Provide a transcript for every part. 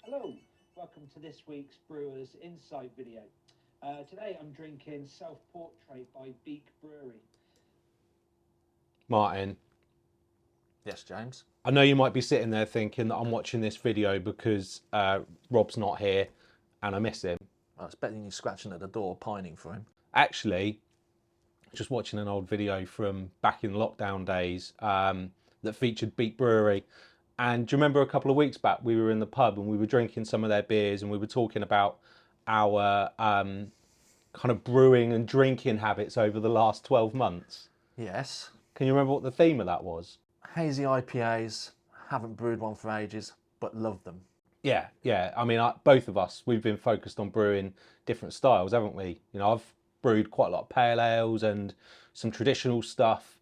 Hello, welcome to this week's Brewers Insight video. Today I'm drinking Self-Portrait by Beak Brewery. Martin, Yes, James. I know you might be sitting there thinking that I'm watching this video because Rob's not here and I miss him. Well, it's better than you scratching at the door, pining for him. Actually, just watching an old video from back in lockdown days that featured Beak Brewery. And do you remember a couple of weeks back we were in the pub and we were drinking some of their beers and we were talking about our kind of brewing and drinking habits over the last 12 months? Yes. Can you remember what the theme of that was? Hazy IPAs. Haven't brewed one for ages, but love them. Yeah. I mean, both of us, we've been focused on brewing different styles, haven't we? You know, I've brewed quite a lot of pale ales and some traditional stuff.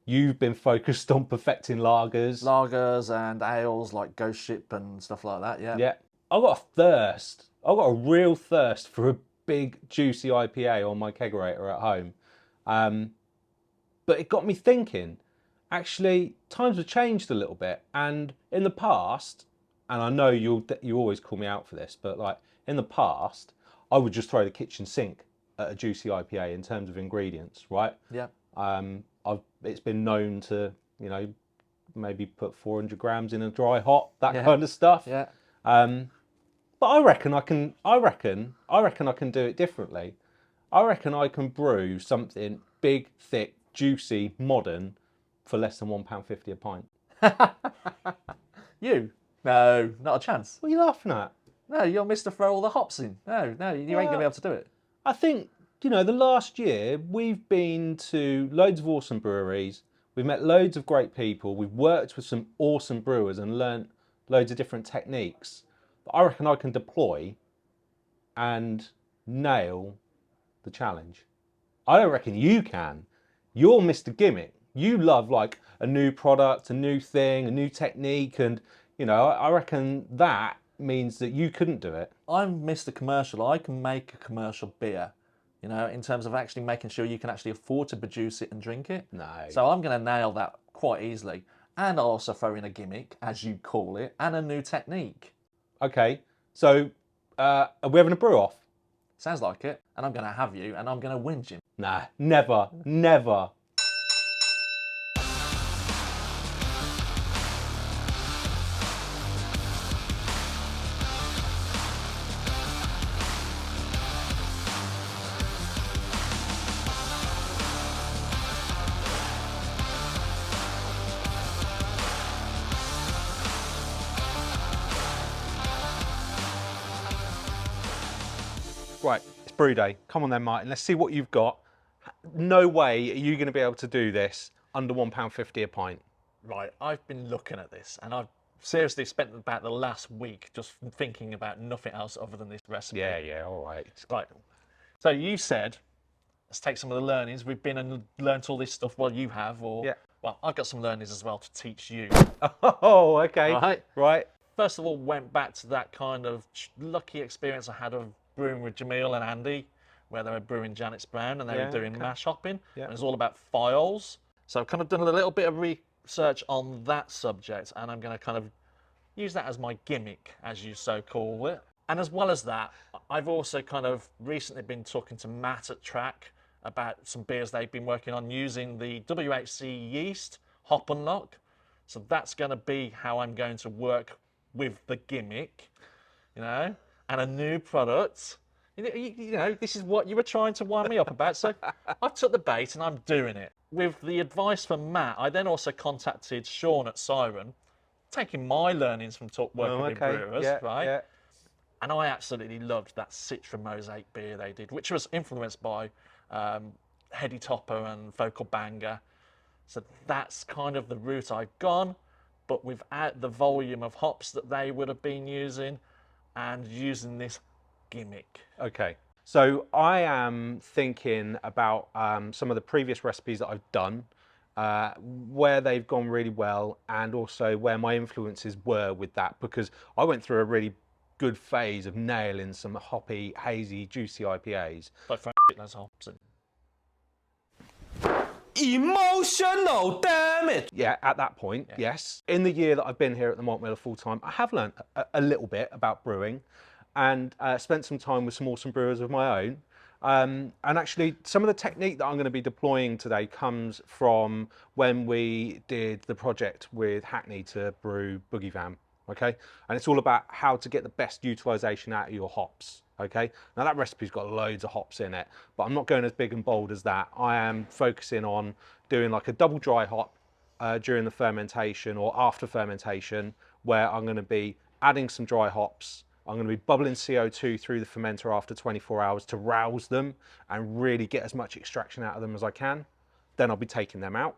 You've been focused on perfecting lagers. Lagers and ales like Ghost Ship and stuff like that, yeah. Yeah. I've got a thirst. I've got a real thirst for a big, juicy IPA on my kegerator at home. But it got me thinking, actually, times have changed a little bit. And in the past, and I know you always call me out for this, but like in the past, I would just throw the kitchen sink at a juicy IPA in terms of ingredients, right? Yeah. It's been known to, you know, maybe put 400 grams in a dry hop, that Yeah. kind of stuff. Yeah. But I reckon I can do it differently. I reckon I can brew something big, thick, juicy, modern for less than £1.50 a pint. You? No, not a chance. What are you laughing at? No, you're Mr. Throw all the hops in. No, you ain't going to be able to do it. I think, you know, the last year we've been to loads of awesome breweries. We've met loads of great people. We've worked with some awesome brewers and learnt loads of different techniques that I reckon I can deploy and nail the challenge. I don't reckon you can. You're Mr. Gimmick. You love like a new product, a new thing, a new technique, and you know, I reckon that means that you couldn't do it. I'm Mr. Commercial. I can make a commercial beer, you know, in terms of actually making sure you can actually afford to produce it and drink it. No. So I'm going to nail that quite easily. And I'll also throw in a gimmick, as you call it, and a new technique. Okay, so are we having a brew off? Sounds like it. And I'm going to have you, and I'm going to whinge him. Nah, never, never. Right, it's brew day. Come on then, Martin. Let's see what you've got. No way are you going to be able to do this under £1.50 a pint. Right, I've been looking at this, and I've seriously spent about the last week just thinking about nothing else other than this recipe. Yeah, all right. Right. So you said, let's take some of the learnings. We've been and learnt all this stuff. Well, you have, or Yeah. Well, I've got some learnings as well to teach you. Oh, okay. Right. Right. First of all, went back to that kind of lucky experience I had of brewing with Jamil and Andy, where they were brewing Janet's Brown and they were doing mash hopping. Yeah. And it was all about Thiols. So I've kind of done a little bit of research on that subject, and I'm going to kind of use that as my gimmick, as you so call it. And as well as that, I've also kind of recently been talking to Matt at Track about some beers they've been working on using the WHC yeast hop and lock. So that's going to be how I'm going to work with the gimmick, you know, and a new product. You know, this is what you were trying to wind me up about. So I took the bait and I'm doing it. With the advice from Matt, I then also contacted Sean at Siren, taking my learnings from working with brewers, right? Yeah. And I absolutely loved that Citra Mosaic beer they did, which was influenced by Heady Topper and Vocal Banger. So that's kind of the route I've gone, but without the volume of hops that they would have been using and using this gimmick. Okay. So I am thinking about some of the previous recipes that I've done, where they've gone really well, and also where my influences were with that, because I went through a really good phase of nailing some hoppy, hazy, juicy IPAs. But for those hops in. Emotional damage. Yeah, at that point, yes. In the year that I've been here at the Malt Miller full time, I have learned a little bit about brewing and spent some time with some awesome brewers of my own. And actually, some of the technique that I'm going to be deploying today comes from when we did the project with Hackney to brew Boogie Van, okay? And it's all about how to get the best utilization out of your hops, okay? Now that recipe's got loads of hops in it, but I'm not going as big and bold as that. I am focusing on doing like a double dry hop during the fermentation or after fermentation, where I'm going to be adding some dry hops. I'm going to be bubbling CO2 through the fermenter after 24 hours to rouse them and really get as much extraction out of them as I can. Then I'll be taking them out.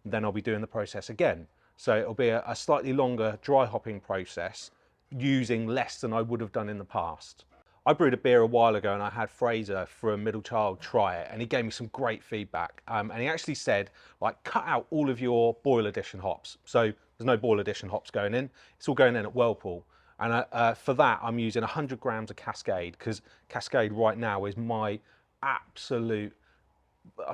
Then I'll be doing the process again. So it'll be a slightly longer dry hopping process using less than I would have done in the past. I brewed a beer a while ago and I had Fraser from Middle Child try it and he gave me some great feedback. And he actually said, like, cut out all of your boil edition hops. So there's no boil edition hops going in. It's all going in at Whirlpool. And for that, I'm using 100 grams of Cascade because Cascade right now is my absolute,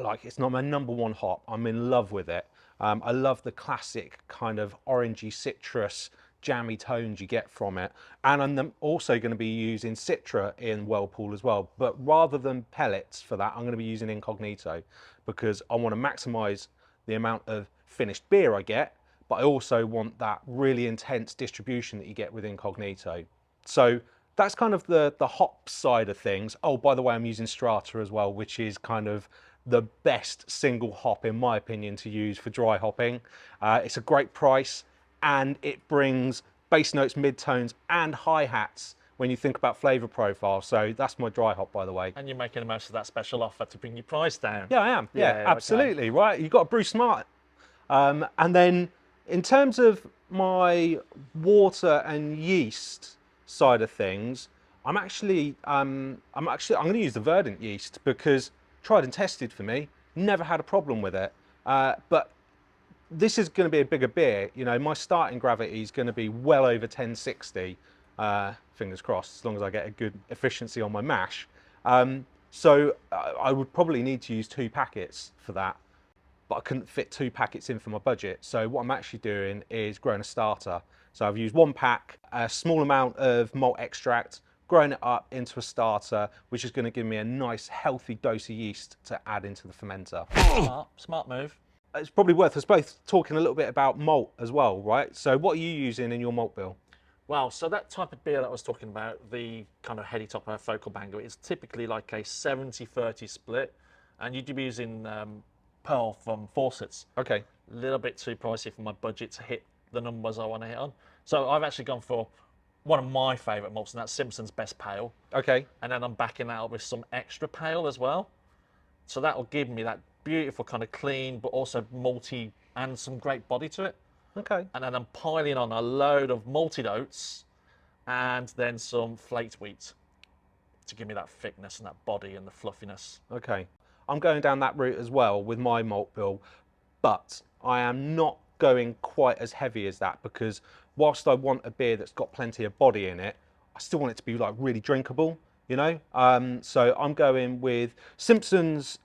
like, it's not my #1 hop. I'm in love with it. I love the classic kind of orangey citrus jammy tones you get from it. And I'm also going to be using Citra in Whirlpool as well. But rather than pellets for that, I'm going to be using Incognito because I want to maximize the amount of finished beer I get, but I also want that really intense distribution that you get with Incognito. So that's kind of the hop side of things. Oh, by the way, I'm using Strata as well, which is kind of the best single hop, in my opinion, to use for dry hopping. It's a great price and it brings bass notes, mid-tones and hi-hats when you think about flavour profile. So that's my dry hop, by the way. And you're making the most of that special offer to bring your price down. Yeah, I am. Yeah, absolutely. Okay. Right, you've got to brew smart. And then in terms of my water and yeast side of things, I'm going to use the Verdant yeast because tried and tested for me, never had a problem with it. But this is going to be a bigger beer. You know, my starting gravity is going to be well over 1060. Fingers crossed, as long as I get a good efficiency on my mash. So I would probably need to use 2 packets for that. But I couldn't fit 2 packets in for my budget. So what I'm actually doing is growing a starter. So I've used 1 pack, a small amount of malt extract, growing it up into a starter, which is going to give me a nice healthy dose of yeast to add into the fermenter. Smart move. It's probably worth us both talking a little bit about malt as well, right? So what are you using in your malt bill? Well, so that type of beer that I was talking about, the kind of heady topper focal banger, is typically like a 70-30 split. And you'd be using Pearl from Fawcett's. Okay. A little bit too pricey for my budget to hit the numbers I want to hit on. So I've actually gone for one of my favourite malts, and that's Simpson's Best Pale. Okay. And then I'm backing that up with some extra pale as well. So that'll give me that beautiful kind of clean, but also malty and some great body to it. Okay. And then I'm piling on a load of malted oats and then some flaked wheat to give me that thickness and that body and the fluffiness. Okay. I'm going down that route as well with my malt bill, but I am not going quite as heavy as that because whilst I want a beer that's got plenty of body in it, I still want it to be like really drinkable, you know? So I'm going with Simpson's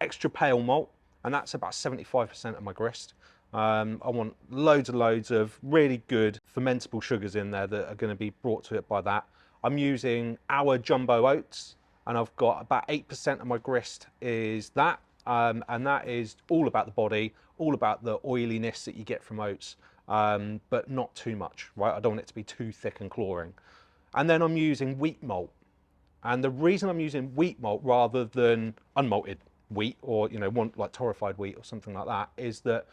extra pale malt, and that's about 75% of my grist. I want loads and loads of really good fermentable sugars in there that are going to be brought to it by that. I'm using our jumbo oats, and I've got about 8% of my grist is that, and that is all about the body, all about the oiliness that you get from oats, but not too much, right? I don't want it to be too thick and cloying. And then I'm using wheat malt, and the reason I'm using wheat malt rather than unmalted wheat or, you know, one like torrefied wheat or something like that is that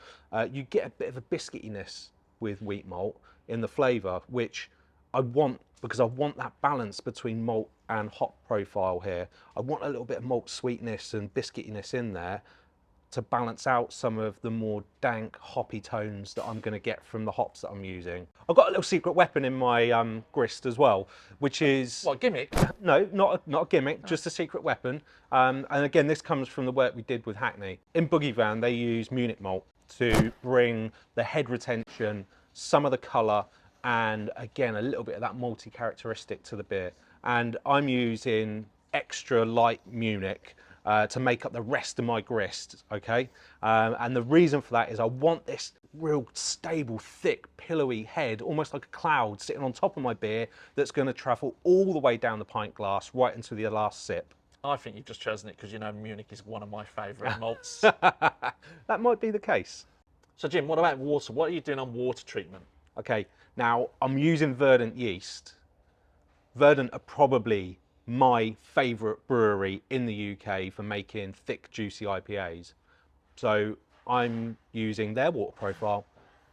you get a bit of a biscuitiness with wheat malt in the flavour, which I want because I want that balance between malt and hop profile here. I want a little bit of malt sweetness and biscuitiness in there to balance out some of the more dank hoppy tones that I'm going to get from the hops that I'm using. I've got a little secret weapon in my grist as well, which is... What, a gimmick? No, not a gimmick, just a secret weapon. And again, this comes from the work we did with Hackney. In Boogie Van, they use Munich malt to bring the head retention, some of the colour, and again, a little bit of that malty characteristic to the beer. And I'm using extra light Munich to make up the rest of my grist, okay? And the reason for that is I want this real stable, thick, pillowy head, almost like a cloud sitting on top of my beer that's going to travel all the way down the pint glass right into the last sip. I think you've just chosen it because you know Munich is one of my favourite malts. That might be the case. So Jim, what about water? What are you doing on water treatment? Okay, now I'm using Verdant yeast. Verdant are probably my favourite brewery in the UK for making thick, juicy IPAs. So I'm using their water profile.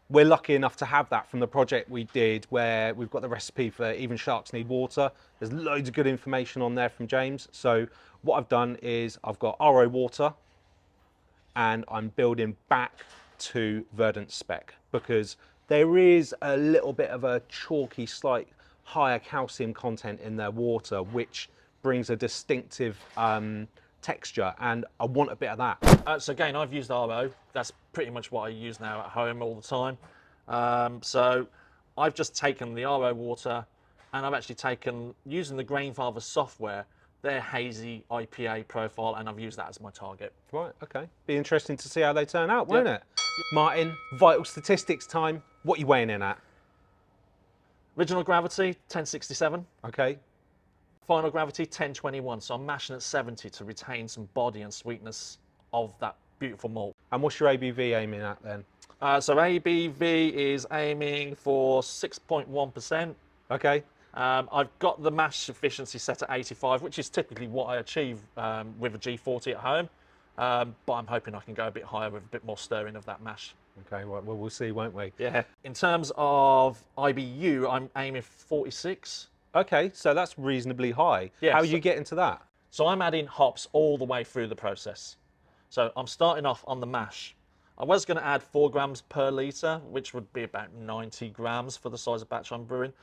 We're lucky enough to have that from the project we did where we've got the recipe for Even Sharks Need Water. There's loads of good information on there from James. So what I've done is I've got RO water and I'm building back to Verdant spec because there is a little bit of a chalky, slight higher calcium content in their water, which brings a distinctive texture, and I want a bit of that. So again, I've used RO. That's pretty much what I use now at home all the time. So I've just taken the RO water and I've actually taken, using the Grainfather software, their hazy IPA profile, and I've used that as my target. Right, okay. Be interesting to see how they turn out, won't it? Martin, vital statistics time. What are you weighing in at? Original gravity, 1067. Okay. Final gravity, 1021. So I'm mashing at 70 to retain some body and sweetness of that beautiful malt. And what's your ABV aiming at then? So ABV is aiming for 6.1%. Okay. I've got the mash efficiency set at 85, which is typically what I achieve with a G40 at home. But I'm hoping I can go a bit higher with a bit more stirring of that mash. Okay, well, we'll see, won't we? Yeah. In terms of IBU, I'm aiming for 46. Okay, so that's reasonably high. Yeah, How are you getting to that? So I'm adding hops all the way through the process. So I'm starting off on the mash. I was going to add 4 grams per litre, which would be about 90 grams for the size of batch I'm brewing.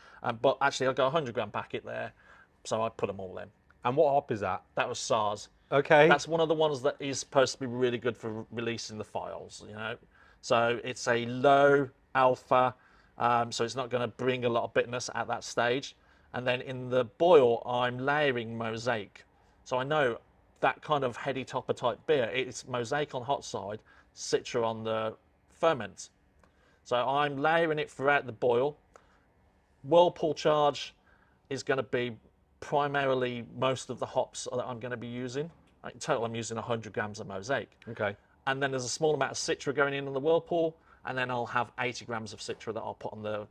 But actually, I've got a 100 gram packet there, so I put them all in. And what hop is that? That was SARS. Okay. That's one of the ones that is supposed to be really good for releasing the Thiols, you know. So it's a low alpha, so it's not going to bring a lot of bitterness at that stage. And then in the boil, I'm layering mosaic. So I know that kind of heady topper type beer, it's mosaic on hot side, citra on the ferment. So I'm layering it throughout the boil. Whirlpool charge is going to be primarily most of the hops that I'm going to be using. In total, I'm using 100 grams of mosaic. Okay. And then there's a small amount of citra going in the whirlpool, and then I'll have 80 grams of citra that I'll put on the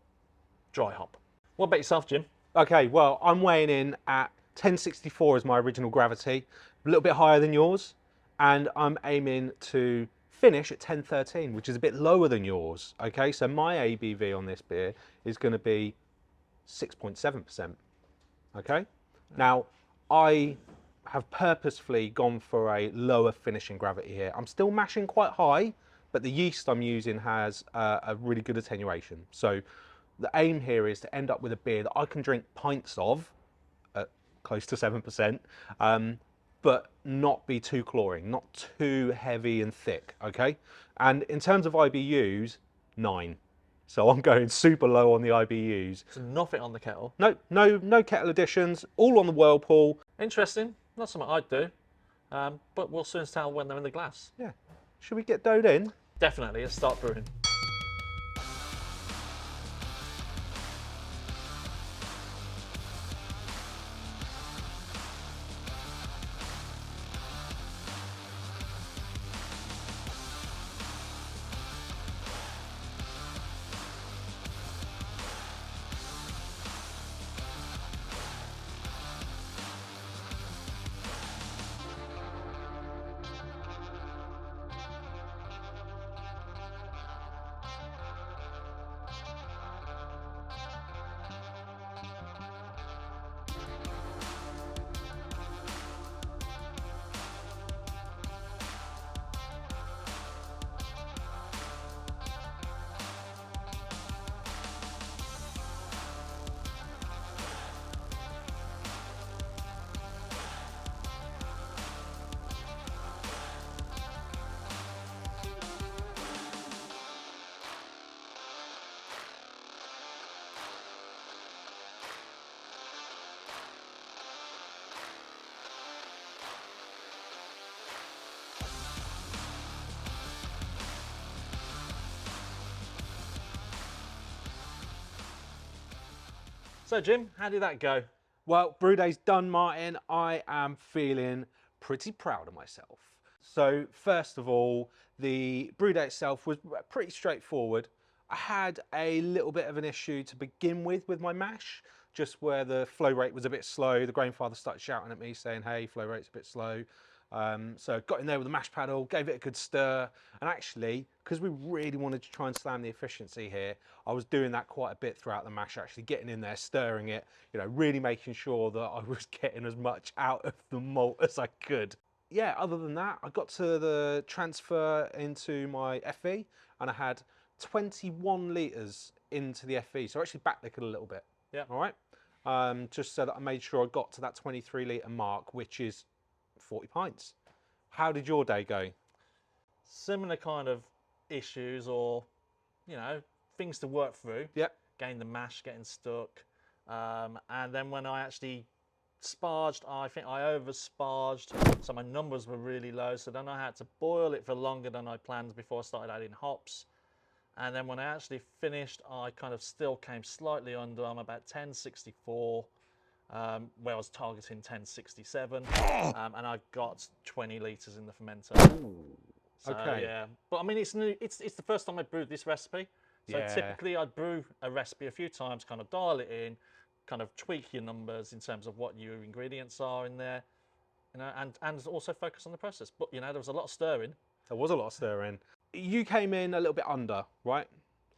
dry hop. What about yourself, Jim? Okay, well, I'm weighing in at 1064 as my original gravity, a little bit higher than yours, and I'm aiming to finish at 1013, which is a bit lower than yours. Okay, so my ABV on this beer is going to be 6.7%. Okay, now I have purposefully gone for a lower finishing gravity here. I'm still mashing quite high, but the yeast I'm using has a really good attenuation. So the aim here is to end up with a beer that I can drink pints of at close to 7%, but not be too cloying, not too heavy and thick, okay? And in terms of IBUs, 9. So I'm going super low on the IBUs. So nothing on the kettle. No kettle additions, all on the whirlpool. Interesting. Not something I'd do, but we'll soon tell when they're in the glass. Yeah. Should we get doughed in? Definitely. Let's start brewing. So Jim, how did that go? Well, brew day's done, Martin. I am feeling pretty proud of myself. So first of all, the brew day itself was pretty straightforward. I had a little bit of an issue to begin with my mash, just where the flow rate was a bit slow. The grainfather started shouting at me saying, hey, flow rate's a bit slow. So got in there with the mash paddle, gave it a good stir, and actually, because we really wanted to try and slam the efficiency here, I was doing that quite a bit throughout the mash, actually getting in there, stirring it, you know, really making sure that I was getting as much out of the malt as I could. Yeah, other than that, I got to the transfer into my FE, and I had 21 litres into the FE, so I actually backlicked it a little bit. Yeah. All right. Just so that I made sure I got to that 23 litre mark, which is 40 pints. How did your day go? Similar kind of issues, or you know, things to work through. Yep. Getting the mash, getting stuck, and then when I actually sparged, I think I over sparged, so my numbers were really low. So then I had to boil it for longer than I planned before I started adding hops. And then when I actually finished, I kind of still came slightly under. I'm about 1064. Where I was targeting 1067, and I got 20 litres in the fermenter. So, Okay. yeah, but I mean, it's new. It's the first time I brewed this recipe. So Yeah. typically I'd brew a recipe a few times, kind of dial it in, kind of tweak your numbers in terms of what your ingredients are in there, you know, and also focus on the process. But you know, there was a lot of stirring. There was a lot of stirring. You came in a little bit under, right?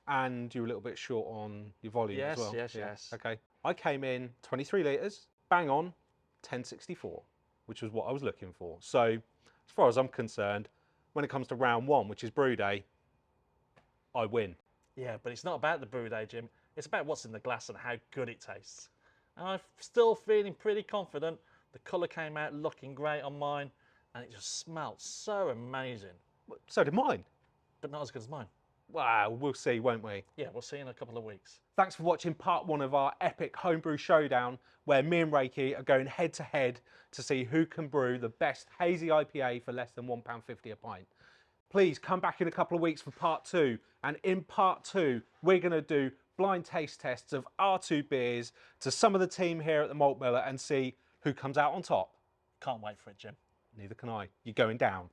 And you were a little bit short on your volume as well. Yes. Okay. I came in 23 litres, bang on, 1064, which was what I was looking for. So as far as I'm concerned, when it comes to round one, which is brew day, I win. Yeah, but it's not about the brew day, Jim. It's about what's in the glass and how good it tastes. And I'm still feeling pretty confident. The colour came out looking great on mine, and it just smelled so amazing. So did mine. But not as good as mine. Wow, we'll see, won't we? Yeah, we'll see in a couple of weeks. Thanks for watching part one of our epic homebrew showdown, where me and Rakey are going head to head to see who can brew the best hazy IPA for less than £1.50 a pint. Please come back in a couple of weeks for part two, and in part two, we're going to do blind taste tests of our two beers to some of the team here at the Malt Miller and see who comes out on top. Can't wait for it, Jim. Neither can I. You're going down.